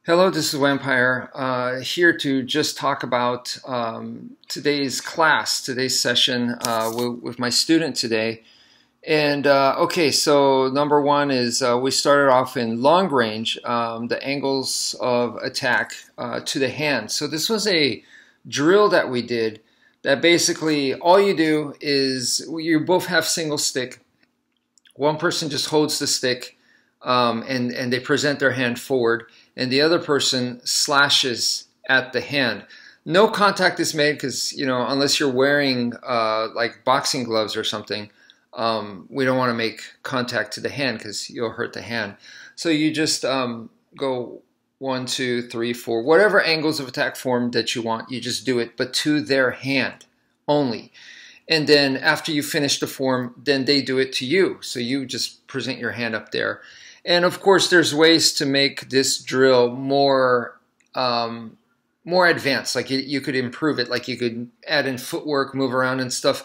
Hello, this is Wmpyr, here to just talk about today's class, today's session with my student today. And okay, so number one is we started off in long range, the angles of attack to the hand. So this was a drill that we did that basically all you do is you both have single stick. One person just holds the stick and they present their hand forward, and the other person slashes at the hand. No contact is made because, you know, unless you're wearing like boxing gloves or something, we don't want to make contact to the hand because you'll hurt the hand. So you just go 1, 2, 3, 4, whatever angles of attack form that you want, you just do it, but to their hand only. And then after you finish the form, then they do it to you. So you just present your hand up there. And of course, there's ways to make this drill more advanced. Like you could improve it, like you could add in footwork, move around and stuff.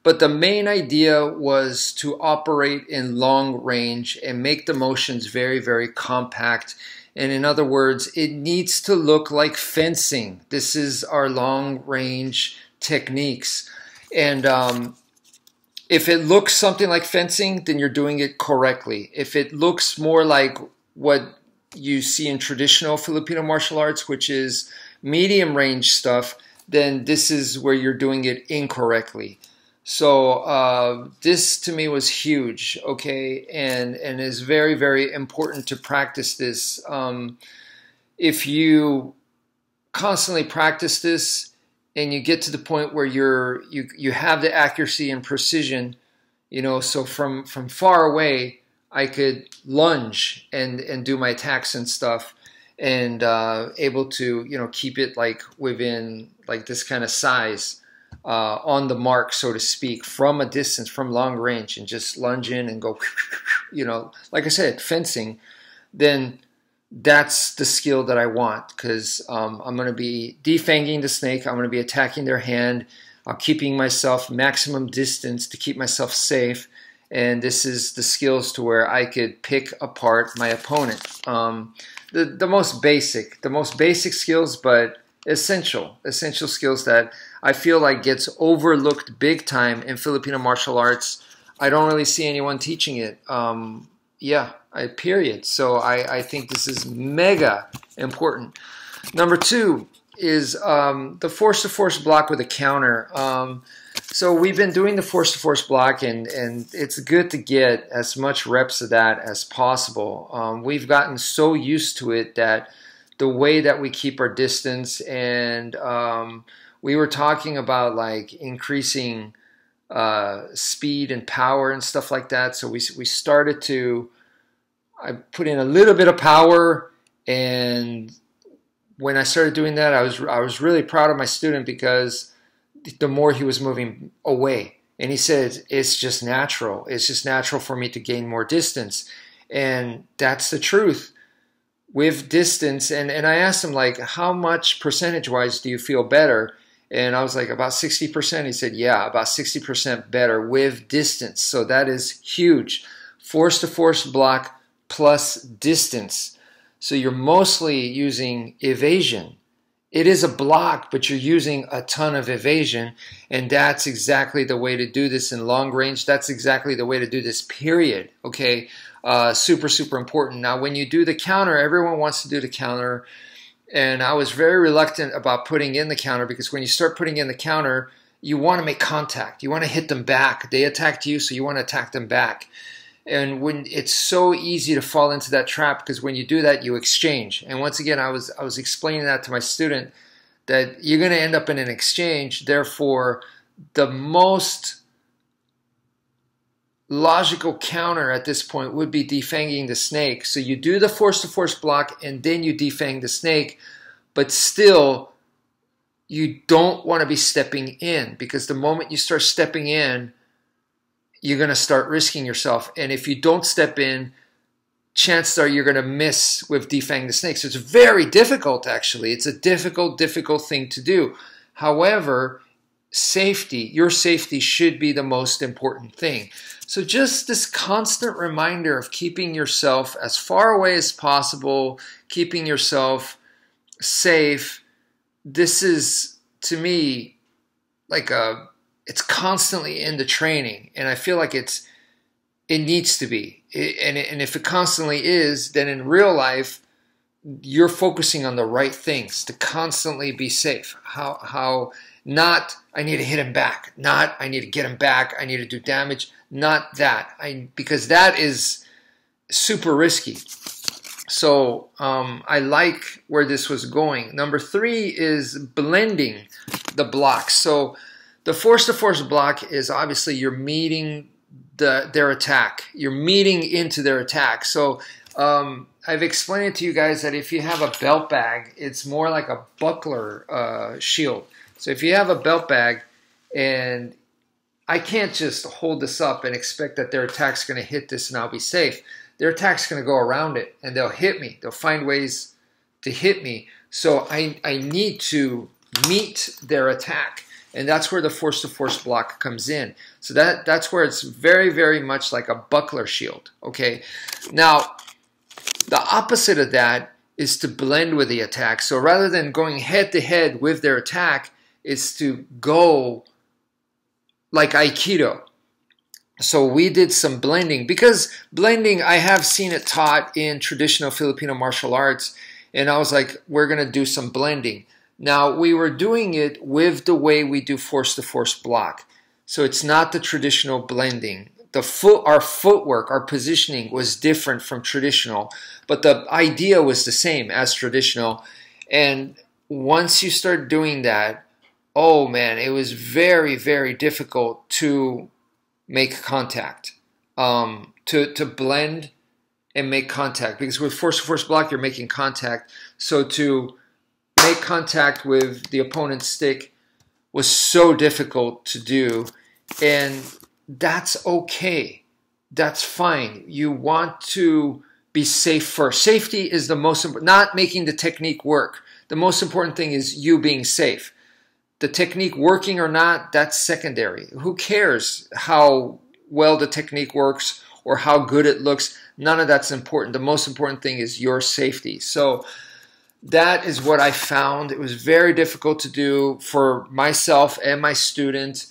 But the main idea was to operate in long range and make the motions very, very compact. And in other words, it needs to look like fencing. This is our long range techniques. And if it looks something like fencing, then you're doing it correctly. If it looks more like what you see in traditional Filipino martial arts, which is medium range stuff, then this is where you're doing it incorrectly. So this to me was huge, okay, and is very, very important to practice this. If you constantly practice this, and you get to the point where you have the accuracy and precision, you know, so from far away, I could lunge and do my attacks and stuff, and able to, you know, keep it like within like this kind of size on the mark, so to speak, from a distance, from long range, and just lunge in and go, you know, like I said, fencing, then that's the skill that I want, because I'm going to be defanging the snake. I'm going to be attacking their hand. I'm keeping myself maximum distance to keep myself safe. And this is the skills to where I could pick apart my opponent. The most basic skills, but essential skills that I feel like gets overlooked big time in Filipino martial arts. I don't really see anyone teaching it. Period. So I think this is mega important. Number two is the force-to-force block with a counter. So we've been doing the force-to-force block, and it's good to get as much reps of that as possible. We've gotten so used to it that the way that we keep our distance, and we were talking about like increasing speed and power and stuff like that. So we started to, I put in a little bit of power, and when I started doing that, I was really proud of my student, because the more he was moving away, and he said, it's just natural. It's just natural for me to gain more distance. And that's the truth with distance. And I asked him, like, how much percentage-wise do you feel better? And I was like, about 60%. He said, yeah, about 60% better with distance. So that is huge. Force-to-force block plus distance. So you're mostly using evasion. It is a block, but you're using a ton of evasion, and that's exactly the way to do this in long range. That's exactly the way to do this, period. Okay, super, super important. Now, when you do the counter, everyone wants to do the counter, and I was very reluctant about putting in the counter, because when you start putting in the counter, you want to make contact. You want to hit them back. They attacked you, so you want to attack them back. And when it's so easy to fall into that trap, because when you do that, you exchange. And once again, I was explaining that to my student, that you're going to end up in an exchange. Therefore, the most logical counter at this point would be defanging the snake. So you do the force-to-force block, and then you defang the snake, but still, you don't want to be stepping in, because the moment you start stepping in, you're going to start risking yourself. And if you don't step in, chances are you're going to miss with defang the snake. So it's very difficult, actually. It's a difficult thing to do. However, safety, your safety should be the most important thing. So just this constant reminder of keeping yourself as far away as possible, keeping yourself safe, this is, to me, like it's constantly in the training, and I feel like it needs to be. And if it constantly is, then in real life, you're focusing on the right things to constantly be safe. How not, I need to hit him back, not, I need to get him back, I need to do damage, not that. Because that is super risky. So I like where this was going. Number 3 is blending the blocks. So the force-to-force block is obviously you're meeting their attack. You're meeting into their attack. So I've explained it to you guys that if you have a belt bag, it's more like a buckler shield. So if you have a belt bag, and I can't just hold this up and expect that their attack's going to hit this and I'll be safe. Their attack's going to go around it and they'll hit me. They'll find ways to hit me. So I need to meet their attack. And that's where the force-to-force block comes in. So that's where it's very, very much like a buckler shield. Okay. Now, the opposite of that is to blend with the attack. So rather than going head-to-head with their attack, it's to go like Aikido. So we did some blending, because blending, I have seen it taught in traditional Filipino martial arts, and I was like, we're going to do some blending. Now, we were doing it with the way we do force-to-force block. So it's not the traditional blending. Our footwork, our positioning was different from traditional, but the idea was the same as traditional. And once you start doing that, oh man, it was very, very difficult to make contact, to blend and make contact. Because with force-to-force block, you're making contact. So to make contact with the opponent's stick was so difficult to do, and that's okay. That's fine. You want to be safe first. Safety is the most important, not making the technique work. The most important thing is you being safe. The technique working or not, that's secondary. Who cares how well the technique works or how good it looks? None of that's important. The most important thing is your safety. So that is what I found. It was very difficult to do for myself and my student.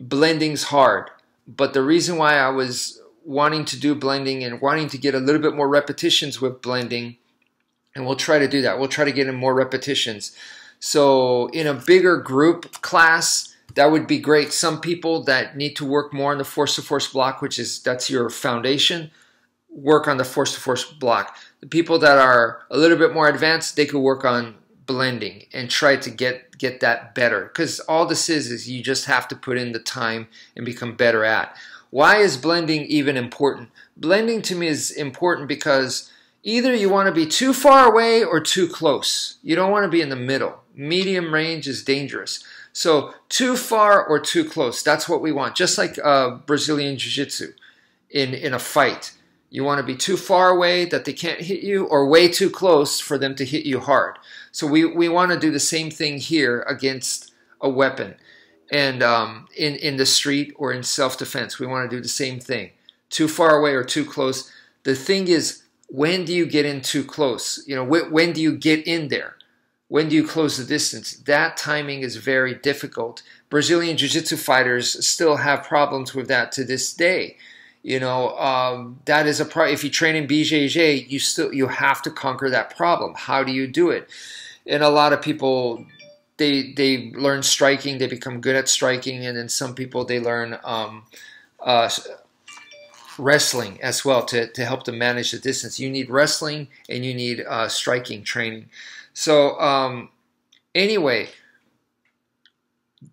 Blending's hard. But the reason why I was wanting to do blending and wanting to get a little bit more repetitions with blending, and we'll try to do that. We'll try to get in more repetitions. So in a bigger group class, that would be great. Some people that need to work more on the force-to-force block, that's your foundation, work on the force-to-force block. The people that are a little bit more advanced, they could work on blending and try to get that better. Because all this is you just have to put in the time and become better at. Why is blending even important? Blending to me is important because either you want to be too far away or too close. You don't want to be in the middle. Medium range is dangerous. So too far or too close, that's what we want. Just like Brazilian Jiu-Jitsu in a fight. You want to be too far away that they can't hit you, or way too close for them to hit you hard. So we want to do the same thing here against a weapon. And in the street or in self-defense, we want to do the same thing. Too far away or too close. The thing is, when do you get in too close? You know, when do you get in there? When do you close the distance? That timing is very difficult. Brazilian Jiu-Jitsu fighters still have problems with that to this day. You know, that is a problem. If you train in BJJ, you have to conquer that problem. How do you do it? And a lot of people, they learn striking, they become good at striking, and then some people, they learn wrestling as well to help them manage the distance. You need wrestling and you need striking training. So anyway,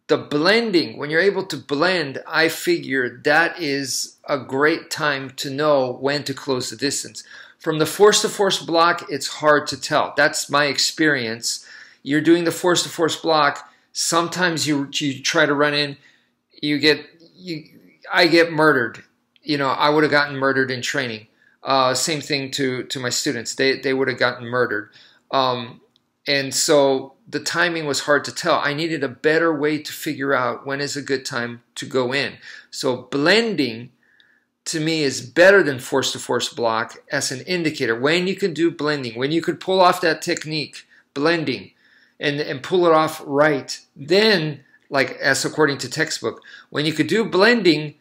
the blending, when you're able to blend, I figured that is a great time to know when to close the distance. From the force-to-force block, it's hard to tell. That's my experience. You're doing the force-to-force block. Sometimes you try to run in, I get murdered. You know, I would have gotten murdered in training. Same thing to my students. They would have gotten murdered. And so the timing was hard to tell. I needed a better way to figure out when is a good time to go in. So blending to me is better than force-to-force block as an indicator. When you can do blending, when you could pull off that technique, blending, and pull it off right, then, like as according to textbook, when you could do blending,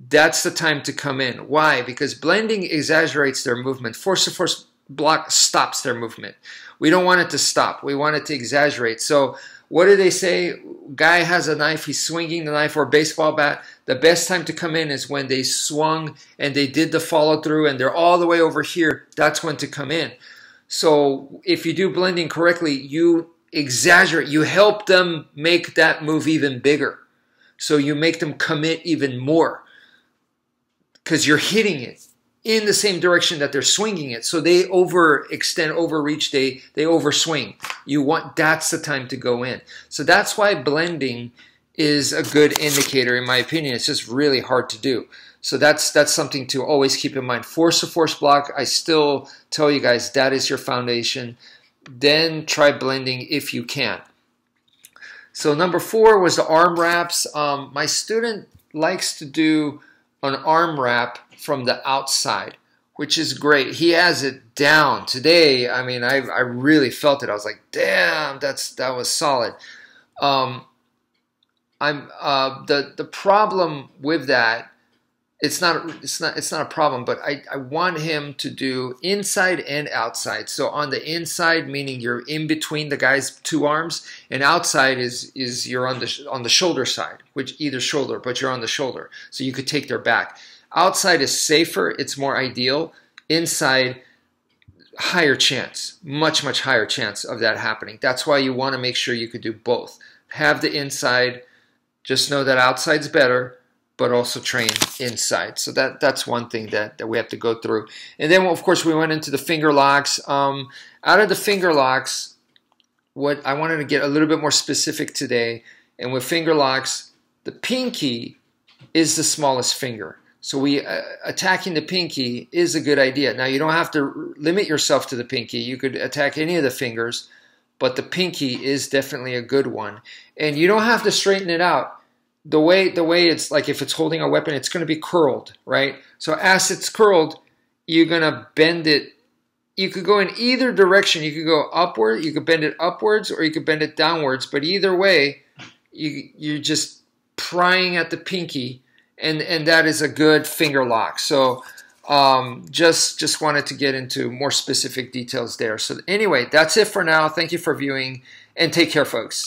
that's the time to come in. Why? Because blending exaggerates their movement. Force-to-force block stops their movement. We don't want it to stop. We want it to exaggerate. So what do they say? Guy has a knife, he's swinging the knife or a baseball bat. The best time to come in is when they swung and they did the follow through and they're all the way over here. That's when to come in. So if you do blending correctly, you exaggerate. You help them make that move even bigger. So you make them commit even more because you're hitting it in the same direction that they're swinging it. So they overextend, overreach, they overswing. That's the time to go in. So that's why blending is a good indicator, in my opinion. It's just really hard to do. So that's something to always keep in mind. Force-to-force block, I still tell you guys, that is your foundation. Then try blending if you can. So number 4 was the arm wraps. My student likes to do an arm wrap from the outside, which is great. He has it down. Today, I mean, I really felt it. I was like, damn, that was solid. The problem with that, it's not a problem, but I want him to do inside and outside. So on the inside, meaning you're in between the guy's 2 arms, and outside is you're on the shoulder side, which either shoulder, but you're on the shoulder. So you could take their back. Outside is safer, it's more ideal. Inside, higher chance, much higher chance of that happening. That's why you want to make sure you could do both. Have the inside, just know that outside's better, but also train inside. So that's one thing that we have to go through. And then, of course, we went into the finger locks. Out of the finger locks, what I wanted to get a little bit more specific today, and with finger locks, the pinky is the smallest finger. So attacking the pinky is a good idea. Now, you don't have to limit yourself to the pinky. You could attack any of the fingers, but the pinky is definitely a good one. And you don't have to straighten it out. The way it's like, if it's holding a weapon, it's going to be curled, right? So as it's curled, you're going to bend it. You could go in either direction. You could go upward, you could bend it upwards, or you could bend it downwards. But either way, you're just prying at the pinky, and that is a good finger lock. So just wanted to get into more specific details there. So anyway, that's it for now. Thank you for viewing, and take care, folks.